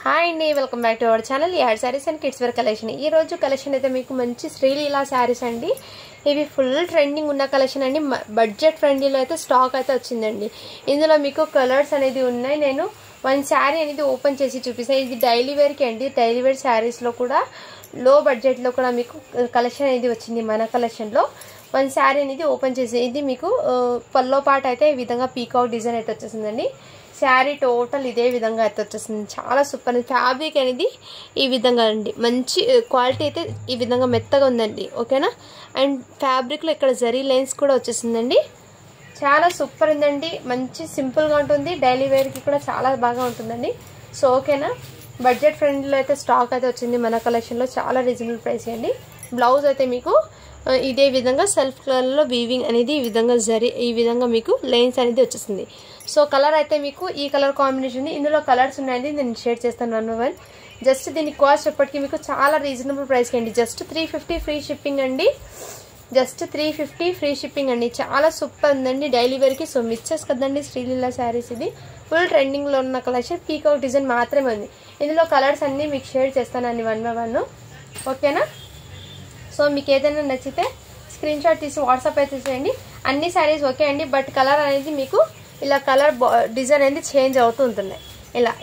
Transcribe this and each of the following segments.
Hi అండి, welcome back to our channel ad sarees and kids wear collection. ఈ రోజు collection అయితే మీకు మంచి శ్రీలీలా సారీస్ అండి. ఇవి ఫుల్ ట్రెండింగ్ ఉన్న కలెక్షన్ అండి. బడ్జెట్ ఫ్రెండ్లీలో అయితే స్టాక్ అయితే వచ్చిందండి. ఇందులో మీకు కలర్స్ అనేది ఉన్నాయి. నేను వన్ శారీ అనేది ఓపెన్ చేసి చూపిస్తాను. ఇది డైలీ వేర్కి అండి. డైలీ వేర్ శారీస్లో కూడా లో బడ్జెట్లో కూడా మీకు కలెక్షన్ అనేది వచ్చింది. మన కలెక్షన్లో వన్ శారీ అనేది ఓపెన్ చేసి, ఇది మీకు పల్లో పాట అయితే ఈ విధంగా పీకాక్ డిజైన్ అయితే వచ్చేసిందండి. శారీ టోటల్ ఇదే విధంగా అయితే వచ్చేస్తుంది. చాలా సూపర్. ఫ్యాబ్రిక్ అనేది ఈ విధంగా అండి, మంచి క్వాలిటీ అయితే ఈ విధంగా మెత్తగా ఉందండి. ఓకేనా. అండ్ ఫ్యాబ్రిక్లో ఇక్కడ జరీ లైన్స్ కూడా వచ్చేసిందండి. చాలా సూపర్ ఉందండి. మంచి సింపుల్గా ఉంటుంది. డైలీ వేర్కి కూడా చాలా బాగా ఉంటుందండి. సో ఓకేనా. బడ్జెట్ ఫ్రెండ్లీలో అయితే స్టాక్ అయితే వచ్చింది మన కలెక్షన్లో. చాలా రీజనబుల్ ప్రైస్ అండి. బ్లౌజ్ అయితే మీకు ఇదే విధంగా సెల్ఫ్ కలర్లో వీవింగ్ అనేది ఈ విధంగా మీకు లైన్స్ అనేది వచ్చేసింది. సో కలర్ అయితే మీకు ఈ కలర్ కాంబినేషన్. ఇందులో కలర్స్ ఉన్నాయండి, నేను షేర్ చేస్తాను వన్ బై వన్. జస్ట్ దీని కాస్ట్ ఎప్పటికీ మీకు చాలా రీజనబుల్ ప్రైస్కి అండి. జస్ట్ 350 ఫ్రీ షిప్పింగ్ అండి. జస్ట్ 350 ఫ్రీ షిప్పింగ్ అండి. చాలా సూపర్ ఉందండి డైలీ వేర్కి. సో మిస్ కదండి శ్రీలీలా శారీస్. ఇది ఫుల్ ట్రెండింగ్లో ఉన్న కలెక్షన్. పీకాక్ డిజైన్ మాత్రమే ఉంది. ఇందులో కలర్స్ అన్నీ మీకు షేర్ చేస్తానండి వన్ బై వన్. ఓకేనా. సో మీకు ఏదైనా నచ్చితే స్క్రీన్ షాట్ తీసి వాట్సాప్ అయితే చేయండి. అన్ని శారీస్ ఓకే అండి. బట్ కలర్ అనేది మీకు ఇలా కలర్ డిజైన్ అనేది చేంజ్ అవుతూ ఉంటుంది.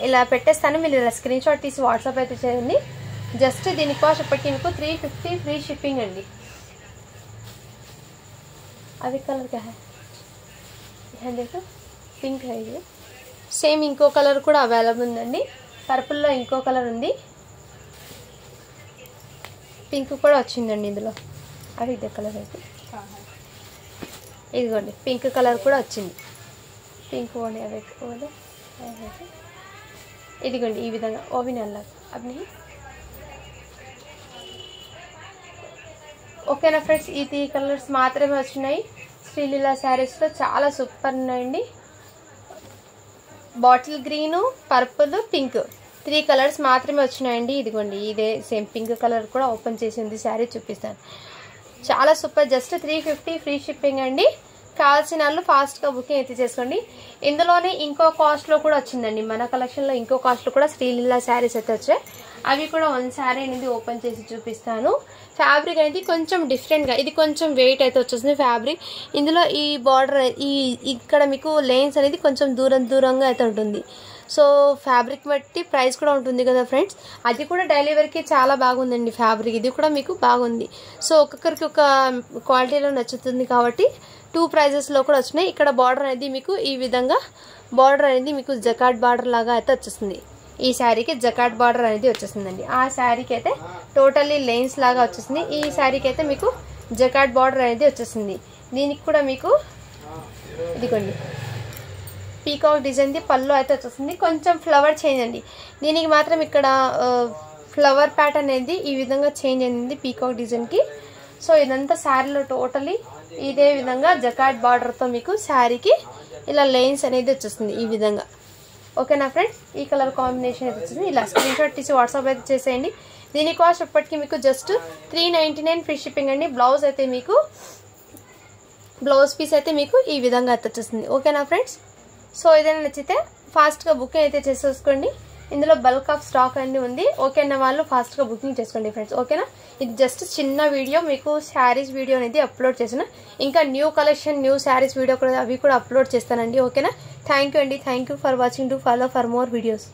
ఇలా పెట్టేస్తాను. మీరు ఇలా స్క్రీన్ షాట్ తీసి వాట్సాప్ అయితే చేయండి. జస్ట్ దీని కాస్ట్ ఇప్పటికీ మీకు 350 ఫ్రీ షిప్పింగ్ అండి. అది కలర్ క్యా హై देखो పింక్ హై. సేమ్ ఇంకో కలర్ కూడా అవైలబుల్ ఉందండి. పర్పుల్లో ఇంకో కలర్ ఉంది. పింక్ కూడా వచ్చిందండి ఇందులో. అది ఇదే కలర్ అయితే ఇదిగోండి పింక్ కలర్ కూడా వచ్చింది. పింక్ ఓడి అవి ఇదిగోండి ఈ విధంగా ఓవి నల్లా అవి. ఓకేనా ఫ్రెండ్స్. ఈ 3 కలర్స్ మాత్రమే వచ్చినాయి శ్రీలీలా శారీస్లో. చాలా సూపర్ ఉన్నాయండి. Bottle green, purple, pink 3 colours మాత్రమే వచ్చినాయండి. ఇదిగోండి ఇదే సేమ్ పింక్ కలర్ కూడా ఓపెన్ చేసి ఉంది. శారీ చూపిస్తాను. చాలా సూపర్. జస్ట్ 350 ఫ్రీ షిప్పింగ్ అండి. కావాల్సిన వాళ్ళు ఫాస్ట్గా బుకింగ్ అయితే చేసుకోండి. ఇందులోనే ఇంకో కాస్ట్లో కూడా వచ్చిందండి. మన కలెక్షన్లో ఇంకో కాస్ట్లో కూడా శ్రీలీలా శారీస్ అయితే వచ్చాయి. అవి కూడా వన్ శారీ అనేది ఓపెన్ చేసి చూపిస్తాను. ఫ్యాబ్రిక్ అనేది కొంచెం డిఫరెంట్గా, ఇది కొంచెం వెయిట్ అయితే వచ్చేస్తుంది ఫ్యాబ్రిక్. ఇందులో ఈ బార్డర్ ఇక్కడ మీకు లైన్స్ అనేది కొంచెం దూరంగా అయితే ఉంటుంది. సో ఫ్యాబ్రిక్ బట్టి ప్రైస్ కూడా ఉంటుంది కదా ఫ్రెండ్స్. అది కూడా డైలీ వేర్కి చాలా బాగుందండి ఫ్యాబ్రిక్. ఇది కూడా మీకు బాగుంది. సో ఒక్కొక్కరికి ఒక క్వాలిటీలో నచ్చుతుంది కాబట్టి 2 ప్రైజెస్లో కూడా వచ్చినాయి. ఇక్కడ బార్డర్ అనేది మీకు ఈ విధంగా బార్డర్ అనేది మీకు జకాట్ బార్డర్ లాగా అయితే వచ్చేస్తుంది. ఈ శారీకి జకాట్ బార్డర్ అనేది వచ్చేస్తుందండి. ఆ శారీకి అయితే టోటల్లీ లైన్స్ లాగా వచ్చేసింది. ఈ శారీకి అయితే మీకు జకాట్ బార్డర్ అనేది వచ్చేసింది. దీనికి కూడా మీకు ఇదిగోండి పీకాక్ డిజైన్ది పళ్ళు అయితే వచ్చేస్తుంది. కొంచెం ఫ్లవర్ చేంజ్ అండి. దీనికి మాత్రం ఇక్కడ ఫ్లవర్ ప్యాటర్న్ అనేది ఈ విధంగా చేంజ్ అయింది పీకాక్ డిజైన్కి. సో ఇదంతా శారీలో టోటలీ ఇదే విధంగా జకాట్ బార్డర్తో మీకు శారీకి ఇలా లైన్స్ అనేది వచ్చేస్తుంది ఈ విధంగా. ఓకేనా ఫ్రెండ్స్. ఈ కలర్ కాంబినేషన్ అయితే వచ్చేసింది. ఇలా స్క్రీన్ షాట్ తీసి వాట్సాప్ అయితే చేసేయండి. దీని కాస్ట్ ఇప్పటికీ మీకు జస్ట్ 399 ఫ్రీ షిప్పింగ్ అండి. బ్లౌజ్ అయితే మీకు బ్లౌజ్ పీస్ అయితే మీకు ఈ విధంగా అయితే వచ్చేస్తుంది. ఓకేనా ఫ్రెండ్స్. సో ఏదైనా నచ్చితే ఫాస్ట్గా బుకింగ్ అయితే చేసేసుకోండి. ఇందులో బల్క్ ఆఫ్ స్టాక్ అనేది ఉంది. ఓకే అన్న వాళ్ళు ఫాస్ట్గా బుకింగ్ చేసుకోండి ఫ్రెండ్స్. ఓకేనా. ఇది జస్ట్ చిన్న వీడియో, మీకు శారీస్ వీడియో అనేది అప్లోడ్ చేసిన. ఇంకా new collection, new saris video కూడా అవి కూడా అప్లోడ్ చేస్తానండి. ఓకేనా. థ్యాంక్ యూ అండి. Thank you for watching. To follow for more videos.